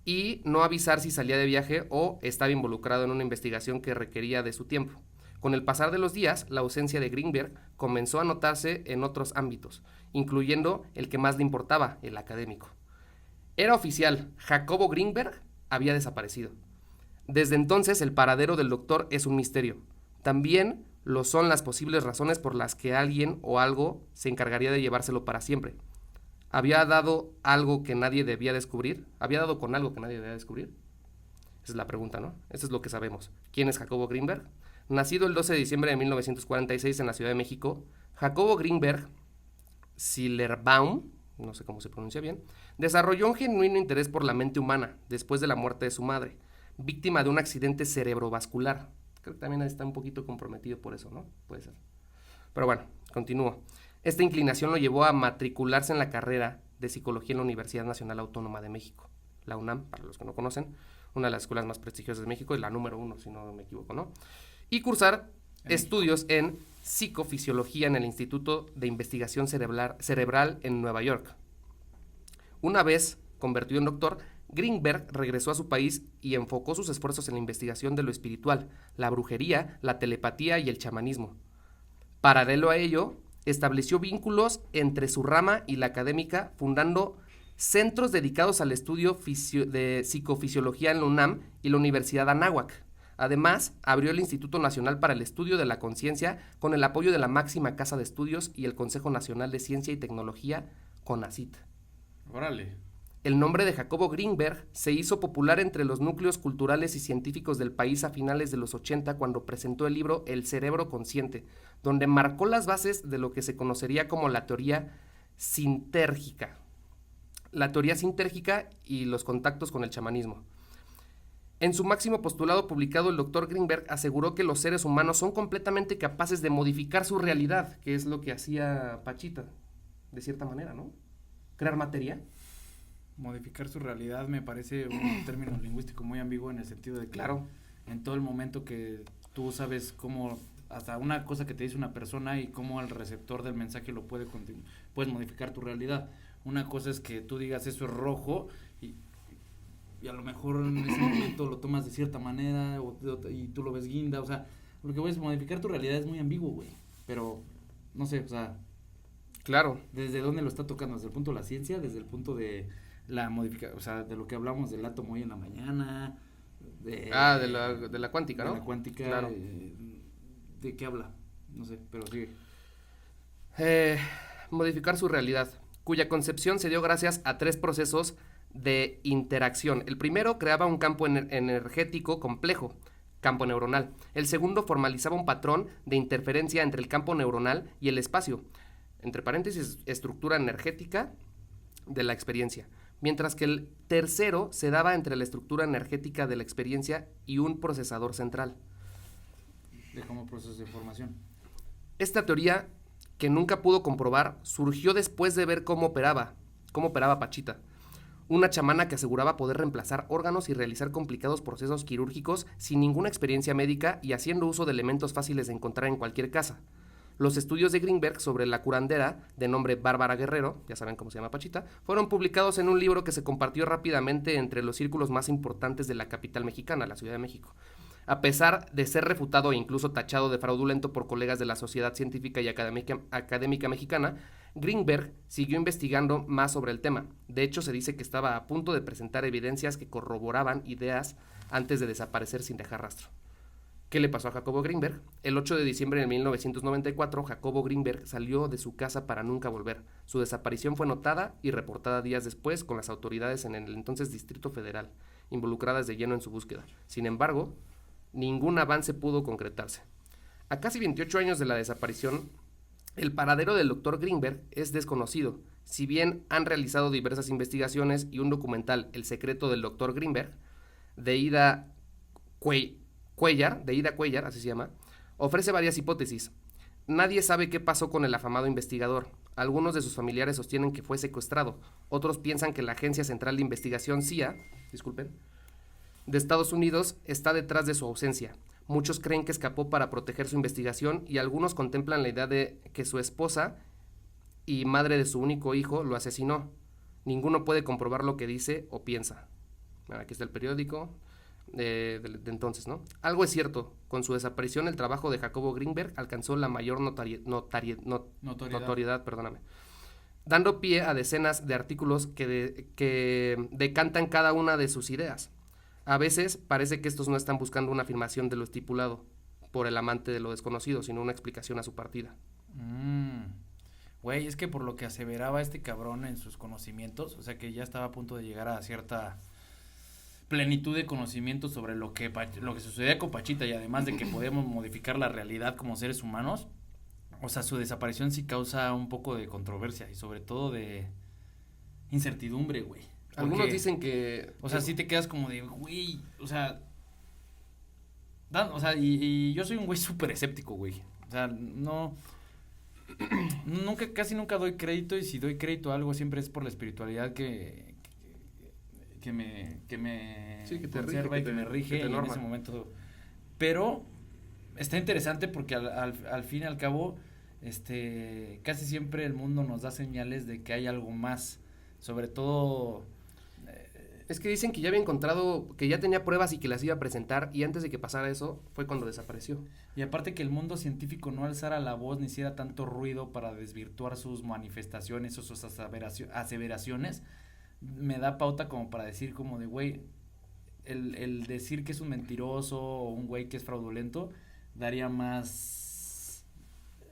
y no avisar si salía de viaje o estaba involucrado en una investigación que requería de su tiempo. Con el pasar de los días, la ausencia de Greenberg comenzó a notarse en otros ámbitos, incluyendo el que más le importaba, el académico. Era oficial, Jacobo Greenberg había desaparecido. Desde entonces, el paradero del doctor es un misterio. También lo son las posibles razones por las que alguien o algo se encargaría de llevárselo para siempre. ¿Había dado algo que nadie debía descubrir? ¿Había dado con algo que nadie debía descubrir? Esa es la pregunta, ¿no? Eso es lo que sabemos. ¿Quién es Jacobo Greenberg? Nacido el 12 de diciembre de 1946 en la Ciudad de México, Jacobo Greenberg Sillerbaum, no sé cómo se pronuncia bien, desarrolló un genuino interés por la mente humana después de la muerte de su madre, víctima de un accidente cerebrovascular. Creo que también está un poquito comprometido por eso, ¿no? Puede ser. Pero bueno, continúo. Esta inclinación lo llevó a matricularse en la carrera de psicología en la Universidad Nacional Autónoma de México, la UNAM, para los que no conocen, una de las escuelas más prestigiosas de México y la número 1, si no me equivoco, ¿no? Y cursar estudios en psicofisiología en el Instituto de Investigación Cerebral en Nueva York. Una vez convertido en doctor, Greenberg regresó a su país y enfocó sus esfuerzos en la investigación de lo espiritual, la brujería, la telepatía y el chamanismo. Paralelo a ello, estableció vínculos entre su rama y la académica, fundando centros dedicados al estudio de psicofisiología en la UNAM y la Universidad Anáhuac. Además, abrió el Instituto Nacional para el Estudio de la Conciencia con el apoyo de la máxima casa de estudios y el Consejo Nacional de Ciencia y Tecnología, CONACYT. Órale. El nombre de Jacobo Greenberg se hizo popular entre los núcleos culturales y científicos del país a finales de los 80 cuando presentó el libro El cerebro consciente, donde marcó las bases de lo que se conocería como la teoría sintérgica. La teoría sintérgica y los contactos con el chamanismo. En su máximo postulado publicado, el doctor Greenberg aseguró que los seres humanos son completamente capaces de modificar su realidad, que es lo que hacía Pachita, de cierta manera, ¿no? Crear materia. Modificar su realidad me parece un término lingüístico muy ambiguo en el sentido de que Claro. En todo el momento que tú sabes cómo, hasta una cosa que te dice una persona y cómo el receptor del mensaje lo puedes modificar tu realidad. Una cosa es que tú digas eso es rojo y a lo mejor en ese momento lo tomas de cierta manera y tú lo ves guinda, o sea, lo que voy a modificar tu realidad es muy ambiguo, güey, pero no sé, o sea, Claro. ¿desde dónde lo está tocando? ¿Desde el punto de la ciencia? ¿Desde el punto de la modificación? O sea, de lo que hablamos del átomo hoy en la mañana. De la cuántica, ¿no? De la cuántica. Claro. ¿De qué habla? No sé, pero sigue. Modificar su realidad, cuya concepción se dio gracias a 3 procesos de interacción. El primero creaba un campo energético complejo, campo neuronal. El segundo formalizaba un patrón de interferencia entre el campo neuronal y el espacio, entre paréntesis, estructura energética de la experiencia, mientras que el tercero se daba entre la estructura energética de la experiencia y un procesador central. De cómo proceso de información. Esta teoría, que nunca pudo comprobar, surgió después de ver cómo operaba Pachita, una chamana que aseguraba poder reemplazar órganos y realizar complicados procesos quirúrgicos sin ninguna experiencia médica y haciendo uso de elementos fáciles de encontrar en cualquier casa. Los estudios de Greenberg sobre la curandera, de nombre Bárbara Guerrero, ya saben cómo se llama Pachita, fueron publicados en un libro que se compartió rápidamente entre los círculos más importantes de la capital mexicana, la Ciudad de México. A pesar de ser refutado e incluso tachado de fraudulento por colegas de la Sociedad Científica y Académica Mexicana, Greenberg siguió investigando más sobre el tema. De hecho, se dice que estaba a punto de presentar evidencias que corroboraban ideas antes de desaparecer sin dejar rastro. ¿Qué le pasó a Jacobo Greenberg? El 8 de diciembre de 1994, Jacobo Greenberg salió de su casa para nunca volver. Su desaparición fue notada y reportada días después con las autoridades en el entonces Distrito Federal, involucradas de lleno en su búsqueda. Sin embargo, ningún avance pudo concretarse. A casi 28 años de la desaparición, el paradero del Dr. Greenberg es desconocido. Si bien han realizado diversas investigaciones y un documental, El secreto del Dr. Greenberg, de Ida Cuellar, así se llama, ofrece varias hipótesis. Nadie sabe qué pasó con el afamado investigador. Algunos de sus familiares sostienen que fue secuestrado. Otros piensan que la Agencia Central de Investigación CIA, de Estados Unidos está detrás de su ausencia. Muchos creen que escapó para proteger su investigación y algunos contemplan la idea de que su esposa y madre de su único hijo lo asesinó. Ninguno puede comprobar lo que dice o piensa. Aquí está el periódico de entonces, ¿no? Algo es cierto, con su desaparición el trabajo de Jacobo Greenberg alcanzó la mayor notoriedad, dando pie a decenas de artículos que decantan cada una de sus ideas. A veces parece que estos no están buscando una afirmación de lo estipulado por el amante de lo desconocido, sino una explicación a su partida. Güey, es que por lo que aseveraba este cabrón en sus conocimientos, o sea que ya estaba a punto de llegar a cierta plenitud de conocimiento sobre lo que sucedía con Pachita, y además de que podemos modificar la realidad como seres humanos, o sea, su desaparición sí causa un poco de controversia y sobre todo de incertidumbre, güey. Algunos dicen que... O sea, sí te quedas como de, güey, o sea, y yo soy un güey súper escéptico, güey. O sea, casi nunca doy crédito, y si doy crédito a algo siempre es por la espiritualidad que me sí, que te conserva rige, y que me rige que te y en ese momento. Pero está interesante porque al fin y al cabo, casi siempre el mundo nos da señales de que hay algo más, sobre todo... Es que dicen que ya había encontrado, que ya tenía pruebas y que las iba a presentar, y antes de que pasara eso, fue cuando desapareció. Y aparte que el mundo científico no alzara la voz ni hiciera tanto ruido para desvirtuar sus manifestaciones o sus aseveraciones, me da pauta como para decir como de, güey, el decir que es un mentiroso o un güey que es fraudulento, daría más...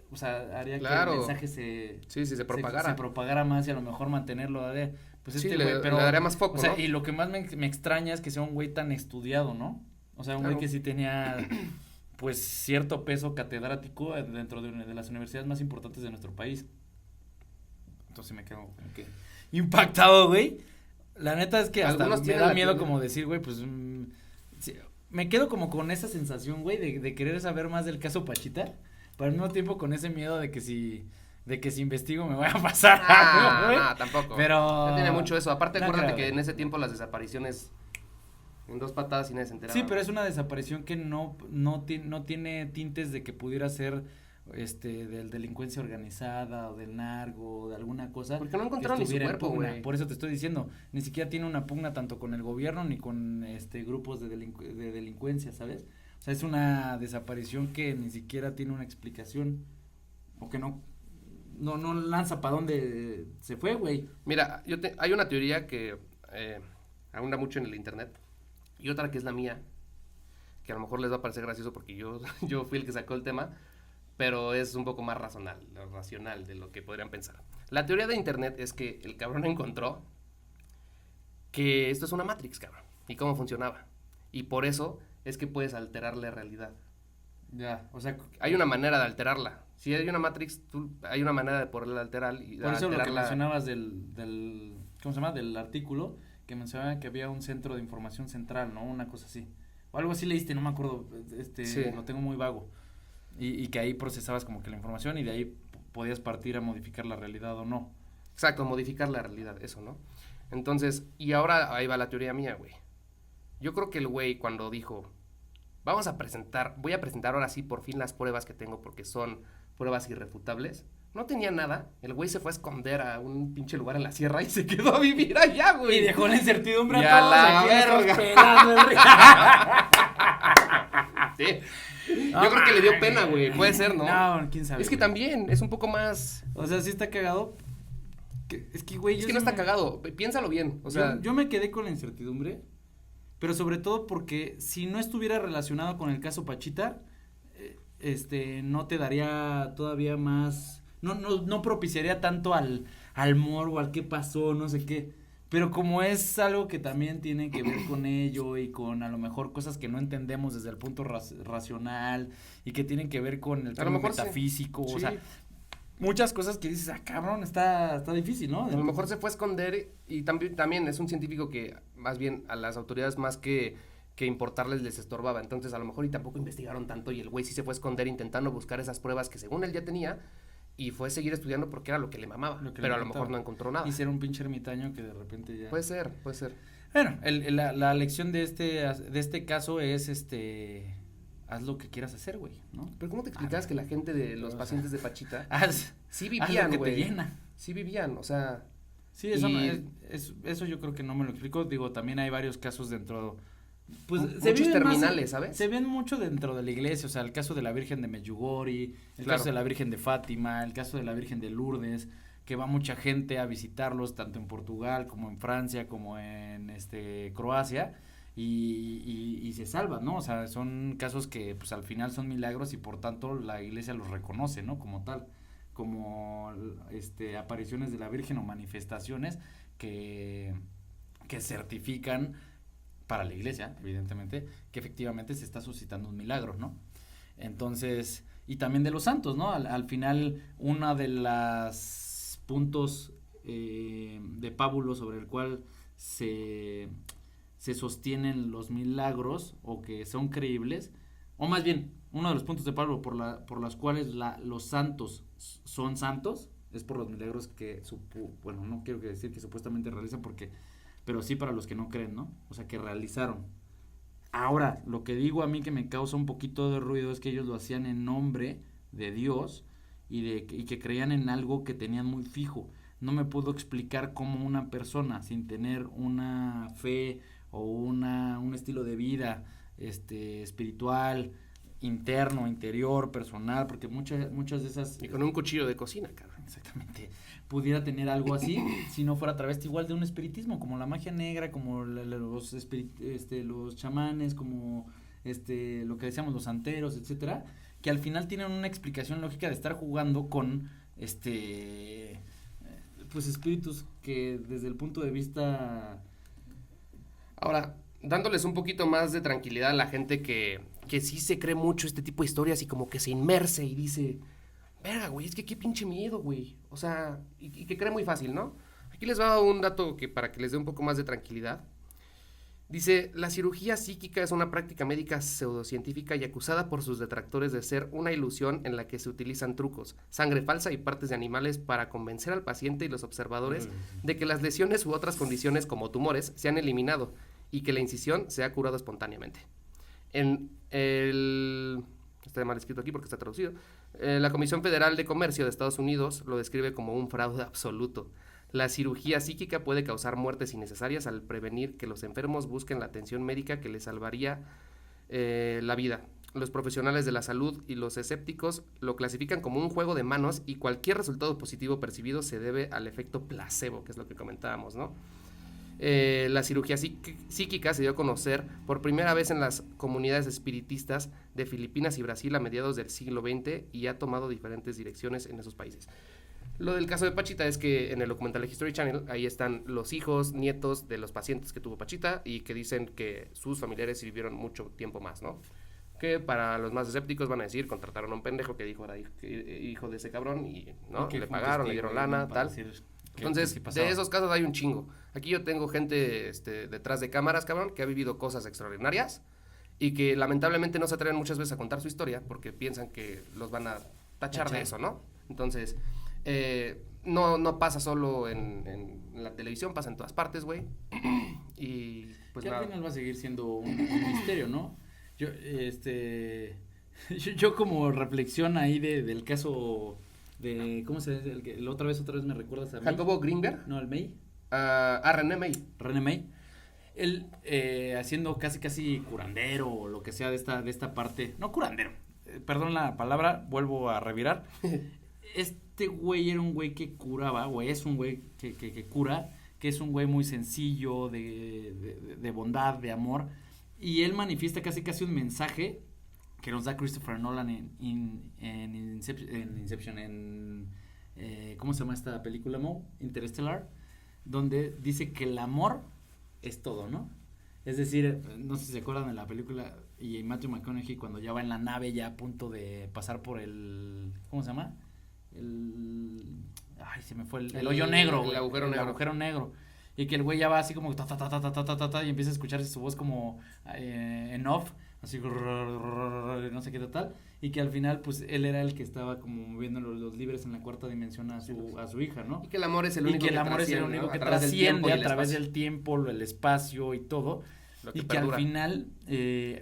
O sea, haría claro. Que el mensaje se propagara más, y a lo mejor mantenerlo de... Pues sí, güey, pero le daría más foco, o sea, ¿no? Y lo que más me extraña es que sea un güey tan estudiado, ¿no? O sea, un güey que sí tenía, pues, cierto peso catedrático dentro de las universidades más importantes de nuestro país. Entonces me quedo como que impactado, güey. La neta es que hasta me da miedo como decir, güey, pues, sí, me quedo como con esa sensación, güey, de querer saber más del caso Pachita, pero al mismo tiempo con ese miedo de que si investigo me voy a pasar. No, tampoco. Pero... Ya tiene mucho eso. Aparte, acuérdate que en ese tiempo las desapariciones en 2 patadas y nadie se enteraba. Sí, pero es una desaparición que no tiene tintes de que pudiera ser de delincuencia organizada o del narco o de alguna cosa. Porque no encontraron ni su cuerpo, güey. Por eso te estoy diciendo, ni siquiera tiene una pugna tanto con el gobierno ni con grupos de delincuencia, ¿sabes? O sea, es una desaparición que ni siquiera tiene una explicación, o que no lanza para dónde se fue, güey. Mira, hay una teoría que abunda mucho en el internet, y otra que es la mía, que a lo mejor les va a parecer gracioso porque yo fui el que sacó el tema, pero es un poco más racional de lo que podrían pensar. La teoría de internet es que el cabrón encontró que esto es una Matrix, cabrón, y cómo funcionaba, y por eso es que puedes alterar la realidad. Ya, o sea, hay una manera de alterarla. Si hay una Matrix, hay una manera de poderla alterar. Y por eso lo que mencionabas del ¿cómo se llama? Del artículo, que mencionaba que había un centro de información central, ¿no? Una cosa así. O algo así leíste, no me acuerdo, sí. Lo tengo muy vago. Y que ahí procesabas como que la información y de ahí podías partir a modificar la realidad o no. Exacto, modificar la realidad, eso, ¿no? Entonces, y ahora ahí va la teoría mía, güey. Yo creo que el güey cuando dijo, voy a presentar ahora sí por fin las pruebas que tengo porque son pruebas irrefutables, no tenía nada, el güey se fue a esconder a un pinche lugar en la sierra y se quedó a vivir allá, güey. Y dejó la incertidumbre a todos. La verga. Sí. Yo creo que le dio pena, güey, puede ser, ¿no? No, quién sabe. Es que güey. También es un poco más... O sea, sí está cagado. Es que, güey, es que no está cagado, piénsalo bien, o sea... Yo me quedé con la incertidumbre pero sobre todo porque si no estuviera relacionado con el caso Pachita, no te daría todavía más, no propiciaría tanto al morbo, al qué pasó, no sé qué. Pero como es algo que también tiene que ver con ello y con a lo mejor cosas que no entendemos desde el punto racional y que tienen que ver con el tema metafísico, sí. O sea, muchas cosas que dices, cabrón, está difícil, ¿no? A lo mejor se fue a esconder y también es un científico que más bien a las autoridades más que importarles les estorbaba, entonces a lo mejor y tampoco investigaron tanto y el güey sí se fue a esconder intentando buscar esas pruebas que según él ya tenía y fue a seguir estudiando porque era lo que le mamaba, pero a lo mejor no encontró nada. Y ser un pinche ermitaño que de repente ya... Puede ser. Bueno, la lección de este caso es, haz lo que quieras hacer, güey, ¿no? Pero ¿cómo te explicas que la gente de los pacientes de Pachita sí vivían, haz lo que güey? Te llena. Sí vivían, o sea... Sí, eso yo creo que no me lo explico, digo, también hay varios casos dentro... Pues muchos terminales, ¿sabes? Se ven mucho dentro de la iglesia, o sea, el caso de la Virgen de Medjugorje, el caso de la Virgen de Fátima, el caso de la Virgen de Lourdes, que va mucha gente a visitarlos, tanto en Portugal como en Francia, como en Croacia, y se salvan, ¿no? O sea, son casos que pues al final son milagros y por tanto la iglesia los reconoce, ¿no? Como tal, como apariciones de la Virgen o manifestaciones que certifican para la iglesia, evidentemente, que efectivamente se está suscitando un milagro, ¿no? Entonces, y también de los santos, ¿no? Al final, una de las puntos de pábulo sobre el cual se sostienen los milagros o que son creíbles, o más bien, uno de los puntos de pábulo por las cuales los santos son santos, es por los milagros que, bueno, no quiero decir que supuestamente realizan pero sí para los que no creen, ¿no? O sea, que realizaron. Ahora, lo que digo a mí que me causa un poquito de ruido es que ellos lo hacían en nombre de Dios y que creían en algo que tenían muy fijo. No me puedo explicar cómo una persona sin tener una fe o un estilo de vida espiritual, interno, interior, personal, porque muchas de esas... Y con un cuchillo de cocina, cabrón. Exactamente. Pudiera tener algo así si no fuera a través igual de un espiritismo, como la magia negra, como los chamanes, como lo que decíamos, los santeros, etcétera, que al final tienen una explicación lógica de estar jugando con pues espíritus que desde el punto de vista... Ahora, dándoles un poquito más de tranquilidad a la gente que sí se cree mucho este tipo de historias y como que se inmerse y dice, verga, güey, es que qué pinche miedo, güey. O sea, y que cree muy fácil, ¿no? Aquí les va un dato para que les dé un poco más de tranquilidad. Dice, la cirugía psíquica es una práctica médica pseudocientífica y acusada por sus detractores de ser una ilusión en la que se utilizan trucos, sangre falsa y partes de animales para convencer al paciente y los observadores de que las lesiones u otras condiciones como tumores se han eliminado y que la incisión se ha curado espontáneamente. Está mal escrito aquí porque está traducido. La Comisión Federal de Comercio de Estados Unidos lo describe como un fraude absoluto. La cirugía psíquica puede causar muertes innecesarias al prevenir que los enfermos busquen la atención médica que les salvaría la vida. Los profesionales de la salud y los escépticos lo clasifican como un juego de manos y cualquier resultado positivo percibido se debe al efecto placebo, que es lo que comentábamos, ¿no? La cirugía psíquica se dio a conocer por primera vez en las comunidades espiritistas de Filipinas y Brasil a mediados del siglo XX y ha tomado diferentes direcciones en esos países. Lo del caso de Pachita es que en el documental de History Channel ahí están los hijos, nietos de los pacientes que tuvo Pachita y que dicen que sus familiares vivieron mucho tiempo más, ¿no? Que para los más escépticos van a decir, contrataron a un pendejo que dijo era hijo de ese cabrón y ¿no? Le pagaron, le dieron lana, tal. Entonces, de esos casos hay un chingo. Aquí yo tengo gente detrás de cámaras, cabrón, que ha vivido cosas extraordinarias y que lamentablemente no se atreven muchas veces a contar su historia porque piensan que los van a tachar de eso, ¿no? Entonces, no pasa solo en la televisión, pasa en todas partes, güey. Y pues que al final va a seguir siendo un misterio, ¿no? Yo como reflexión ahí del caso de, ¿cómo se dice? Otra vez me recuerdas a Jacobo Greenberg. No, al May. René May. René May. Él haciendo casi curandero o lo que sea de esta parte. No curandero. Perdón la palabra, vuelvo a revirar. Este güey era un güey que curaba, o es un güey que cura, que es un güey muy sencillo, de bondad, de amor, y él manifiesta casi un mensaje que nos da Christopher Nolan en Inception, ¿cómo se llama esta película, Mo? Interstellar, donde dice que el amor es todo, ¿no? Es decir, no sé si se acuerdan de la película, y Matthew McConaughey cuando ya va en la nave ya a punto de pasar por el, ¿cómo se llama? Ay, se me fue el hoyo negro, el agujero negro. El agujero negro. Y que el güey ya va así como y empieza a escucharse su voz como en off, así no sé qué tal, y que al final pues él era el que estaba como moviendo los libres en la cuarta dimensión a su hija, ¿no? Y que el amor es el único que trasciende a través del tiempo, el espacio y todo. Y que al final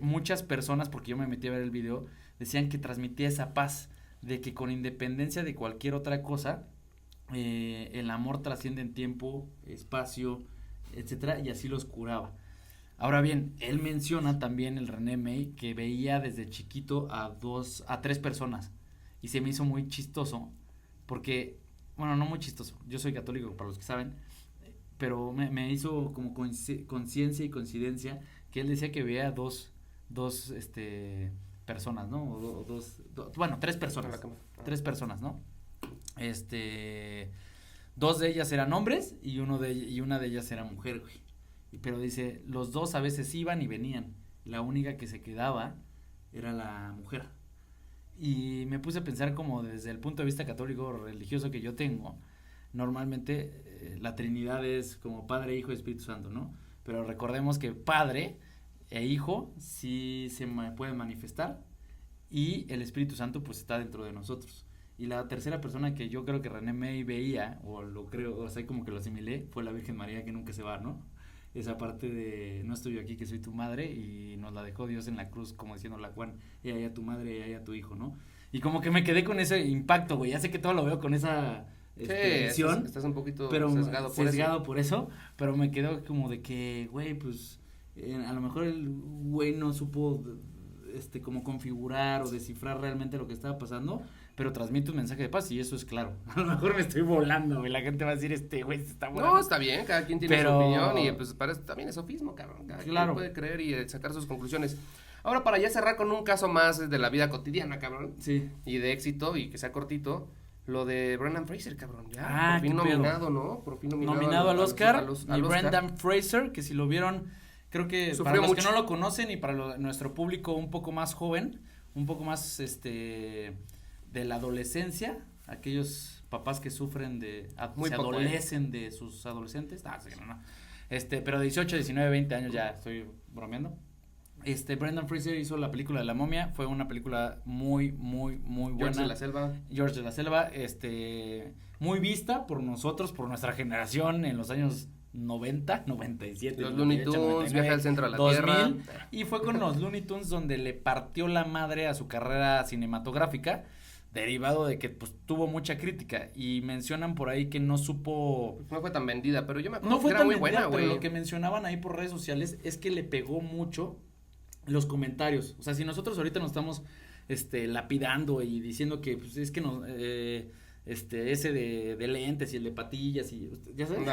muchas personas, porque yo me metí a ver el video, decían que transmitía esa paz de que con independencia de cualquier otra cosa, el amor trasciende en tiempo, espacio, etcétera, y así los curaba. Ahora bien, él menciona también, el René May, que veía desde chiquito a 3 personas, y se me hizo muy chistoso, porque, bueno, no muy chistoso, yo soy católico para los que saben, pero me hizo como conciencia y coincidencia que él decía que veía dos personas, ¿no? Bueno, 3 personas. 3 personas, ¿no? 2 de ellas eran hombres y una de ellas era mujer, güey. Pero dice, los 2 a veces iban y venían. La única que se quedaba era la mujer. Y me puse a pensar como desde el punto de vista católico religioso que yo tengo, normalmente la Trinidad es como Padre, Hijo y Espíritu Santo, ¿no? Pero recordemos que Padre e Hijo sí se pueden manifestar y el Espíritu Santo pues está dentro de nosotros. Y la tercera persona que yo creo que René May veía, o lo creo, o sea, como que lo asimilé, fue la Virgen María, que nunca se va, ¿no? Esa parte de no estoy yo aquí, que soy tu madre, y nos la dejó Dios en la cruz, como diciéndole a Juan, ella tu madre, ella tu hijo, ¿no? Y como que me quedé con ese impacto, güey, ya sé que todo lo veo con esa visión. Estás un poquito pero sesgado por eso, pero me quedó como de que, güey, pues, a lo mejor el güey no supo, como configurar o descifrar realmente lo que estaba pasando, pero transmite un mensaje de paz y eso es claro. A lo mejor me estoy volando, güey, la gente va a decir, güey se está volando. No, está bien, cada quien tiene su opinión y pues para eso también es sofismo, cabrón. Cada quien puede creer y sacar sus conclusiones. Ahora, para ya cerrar con un caso más de la vida cotidiana, cabrón. Sí. Y de éxito y que sea cortito, lo de Brendan Fraser, cabrón. Ya, por fin nominado, ¿no? Por fin nominado al Oscar. Y Brendan Fraser, que si lo vieron, creo que sufrió para los mucho. que no lo conocen y para nuestro público un poco más joven, un poco más, de la adolescencia, aquellos papás que sufren se adolecen de sus adolescentes, no. Pero 18, 19, 20 años ya estoy bromeando. Brendan Fraser hizo la película de La Momia, fue una película muy buena. George de la Selva, muy vista por nosotros, por nuestra generación en los años 90, 97. Los Looney Tunes, Viaje al Centro de la 2000, Tierra. Y fue con los Looney Tunes donde le partió la madre a su carrera cinematográfica, derivado de que pues tuvo mucha crítica y mencionan por ahí que no supo, no fue tan vendida, pero yo me acuerdo no fue que era tan muy vendida, buena, pero güey. lo que mencionaban ahí por redes sociales es que le pegó mucho los comentarios. O sea, si nosotros ahorita nos estamos lapidando y diciendo que pues es que nos ese de lentes y el de patillas y ya sabes.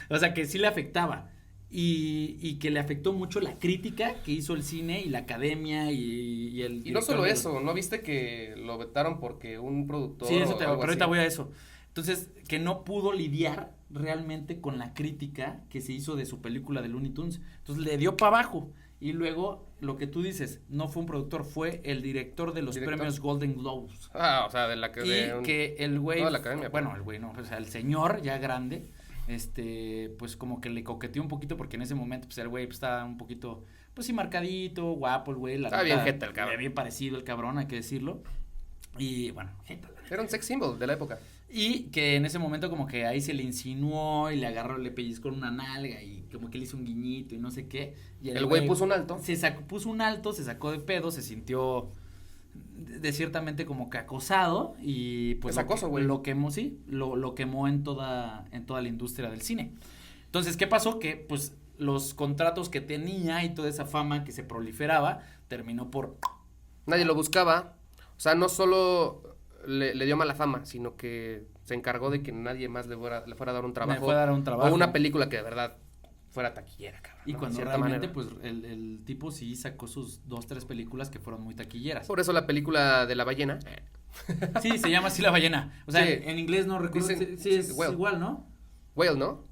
O sea, que sí le afectaba. Y que le afectó mucho la crítica que hizo el cine y la academia y el... Y no solo eso, ¿no viste que lo vetaron porque un productor... Sí, eso pero ahorita voy a eso. Entonces, que no pudo lidiar realmente con la crítica que se hizo de su película de Looney Tunes. Entonces, le dio para abajo. Y luego, lo que tú dices, no fue un productor, fue el director de los premios Golden Globes. O sea, que el güey... Toda la academia. Bueno, el güey no, o sea, el señor ya grande... pues como que le coqueteó un poquito porque en ese momento pues el güey pues, estaba un poquito pues sí marcadito, guapo el güey, estaba bien jeta el cabrón, bien parecido el cabrón, hay que decirlo. Y bueno, jeta, era un sex symbol de la época. Y que en ese momento como que ahí se le insinuó y le agarró, le pellizcó una nalga y como que le hizo un guiñito y no sé qué. Y el güey puso un alto. Puso un alto, se sacó de pedo, se sintió de ciertamente como que acosado y pues acoso, güey. Lo quemó, sí, lo quemó en toda la industria del cine. Entonces, ¿qué pasó? Que pues los contratos que tenía y toda esa fama que se proliferaba terminó por... Nadie lo buscaba, o sea, no solo le dio mala fama, sino que se encargó de que nadie más le fuera a dar un trabajo. Me fue a dar un trabajo. O una película que de verdad fuera taquillera, cabrón. Y ¿no? cuando De cierta realmente, manera. pues, el tipo sí sacó sus 2, 3 películas que fueron muy taquilleras. Por eso la película de la ballena. Sí, se llama así La Ballena. O sea, Sí. en inglés no recuerdo. Dicen- Sí, es Whale. igual, ¿no? Whale, ¿no?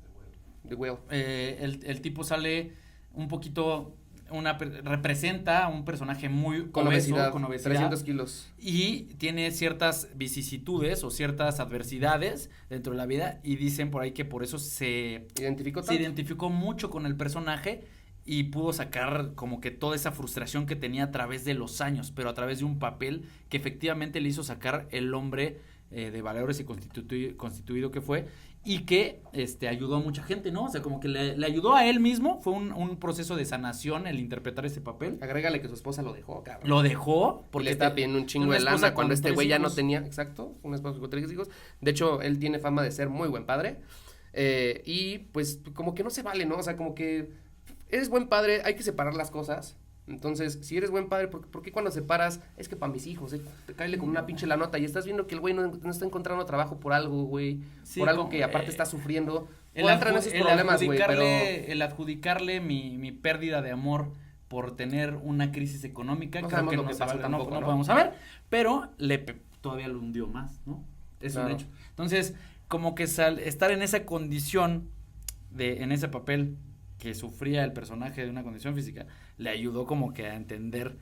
The Whale. El tipo sale un poquito, representa a un personaje muy Con obeso, obesidad. con obesidad. 300 kilos. Y tiene ciertas vicisitudes o ciertas adversidades dentro de la vida y dicen por ahí que por eso se ¿Identificó identificó mucho con el personaje y pudo sacar como que toda esa frustración que tenía a través de los años, pero a través de un papel que efectivamente le hizo sacar el hombre de valores y constituido que fue y que ayudó a mucha gente, ¿no? O sea, como que le ayudó a él mismo, fue un proceso de sanación el interpretar ese papel. Agrégale que su esposa lo dejó, cabrón. Lo dejó Porque le estaba pidiendo un chingo una de esposa lana cuando con este 3 güey ya no hijos. tenía, exacto, una esposa con 3 hijos. De hecho, él tiene fama de ser muy buen padre. Y pues como que no se vale, ¿no? O sea, como que eres buen padre, hay que separar las cosas. Entonces, si eres buen padre, ¿por qué cuando separas? Es que para mis hijos, te cáele con una pinche la nota y estás viendo que el güey no está encontrando trabajo por algo, güey. Sí, por algo como, que aparte está sufriendo. El, O entran esos problemas, güey, pero... el adjudicarle mi pérdida de amor por tener una crisis económica, No creo sabemos que lo no que se pasó vale, tampoco, no ¿no? podemos saber, pero todavía lo hundió más, ¿no? Es Claro. un hecho. Entonces, como que estar en esa condición, en ese papel que sufría el personaje de una condición física, le ayudó como que a entender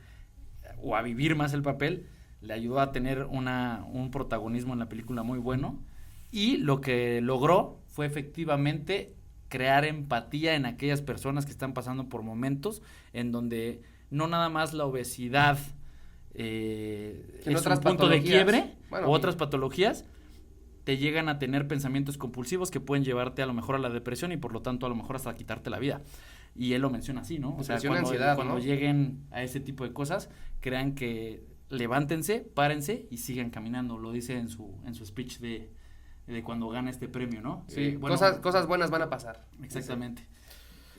o a vivir más el papel, le ayudó a tener un protagonismo en la película muy bueno, y lo que logró fue efectivamente crear empatía en aquellas personas que están pasando por momentos en donde no nada más la obesidad es otras un punto de patologías. quiebre, Bueno, o otras patologías te llegan a tener pensamientos compulsivos que pueden llevarte a lo mejor a la depresión y por lo tanto a lo mejor hasta quitarte la vida. Y él lo menciona así, ¿no? O sea, Depresión, cuando, ansiedad, cuando ¿no? lleguen a ese tipo de cosas, crean que levántense, párense y sigan caminando. Lo dice en su speech de cuando gana este premio, ¿no? Sí, Bueno, cosas buenas van a pasar. exactamente.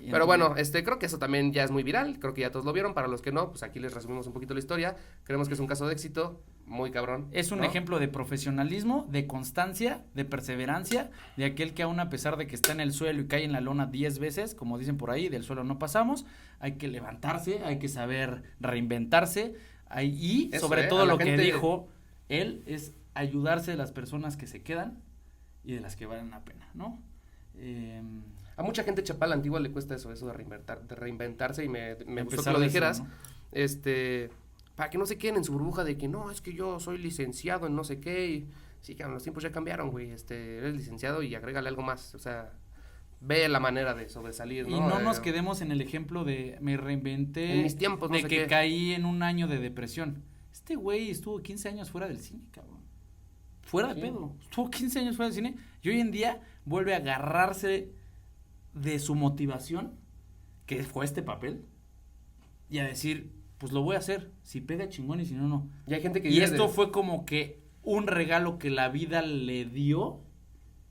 Pero bueno, creo que eso también ya es muy viral, creo que ya todos lo vieron, para los que no, pues aquí les resumimos un poquito la historia, creemos que es un caso de éxito, muy cabrón. Es un ¿no? ejemplo de profesionalismo, de constancia, de perseverancia, de aquel que aún a pesar de que está en el suelo y cae en la lona 10 veces, como dicen por ahí, del suelo no pasamos, hay que levantarse, hay que saber reinventarse, y Eso, sobre a todo la lo que gente... dijo él es ayudarse de las personas que se quedan y de las que valen la pena, ¿no? A mucha gente chapala antigua le cuesta eso de reinventarse y me gustó que Empezar lo de dijeras, cero, para que no se queden en su burbuja de que no, es que yo soy licenciado en no sé qué, y sí, cabrón, los tiempos ya cambiaron, güey, eres licenciado y agrégale algo más, o sea, ve la manera de sobresalir, ¿no? Y no nos quedemos en el ejemplo de me reinventé en mis tiempos, no de sé que qué. caí en un año de depresión. Este güey estuvo 15 años fuera del cine, cabrón. Fuera de Sí. pedo. Estuvo 15 años fuera del cine y hoy en día vuelve a agarrarse de su motivación, que fue este papel, y a decir, pues lo voy a hacer, si pega chingón y si no, no. Y hay gente que Y vive esto de- fue como que un regalo que la vida le dio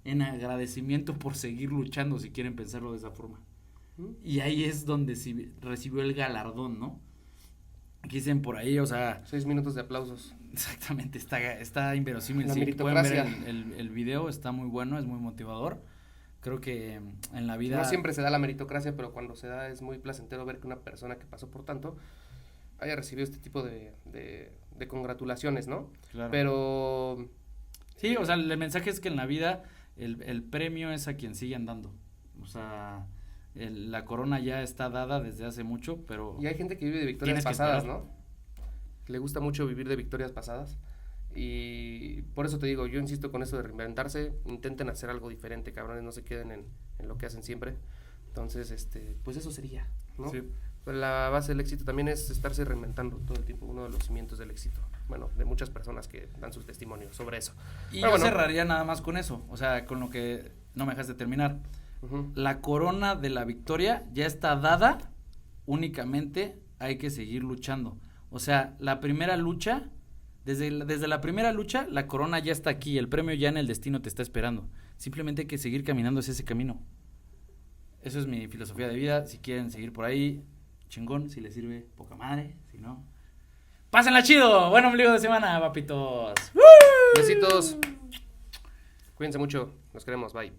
en agradecimiento por seguir luchando, si quieren pensarlo de esa forma. Y ahí es donde recibió el galardón, ¿no? Aquí dicen por ahí, o sea, 6 minutos de aplausos. exactamente, está inverosímil. La Sí, pueden ver meritocracia. el video, está muy bueno, es muy motivador. Creo que en la vida... No siempre se da la meritocracia, pero cuando se da es muy placentero ver que una persona que pasó por tanto haya recibido este tipo de congratulaciones, ¿no? Claro. Pero... Sí, o sea, el mensaje es que en la vida el premio es a quien sigue andando. O sea, la corona ya está dada desde hace mucho, pero... Y hay gente que vive de victorias Tienes que pasadas, esperar. ¿no? Le gusta mucho vivir de victorias pasadas. Y por eso te digo, yo insisto con eso de reinventarse, intenten hacer algo diferente, cabrones, no se queden en lo que hacen siempre. Entonces, pues eso sería, ¿no? Sí. Pero la base del éxito también es estarse reinventando todo el tiempo, uno de los cimientos del éxito. Bueno, de muchas personas que dan sus testimonios sobre eso. Y Pero yo bueno. cerraría nada más con eso, o sea, con lo que no me dejas de terminar. Ujú. La corona de la victoria ya está dada, únicamente hay que seguir luchando. O sea, la primera lucha, desde la primera lucha, la corona ya está aquí, el premio ya en el destino te está esperando. Simplemente hay que seguir caminando hacia ese camino. Eso es mi filosofía de vida. Si quieren seguir por ahí, chingón. Si les sirve, poca madre. Si no, pásenla chido. Buen ombligo de semana, papitos. ¡Woo! Besitos. Cuídense mucho. Nos queremos. Bye.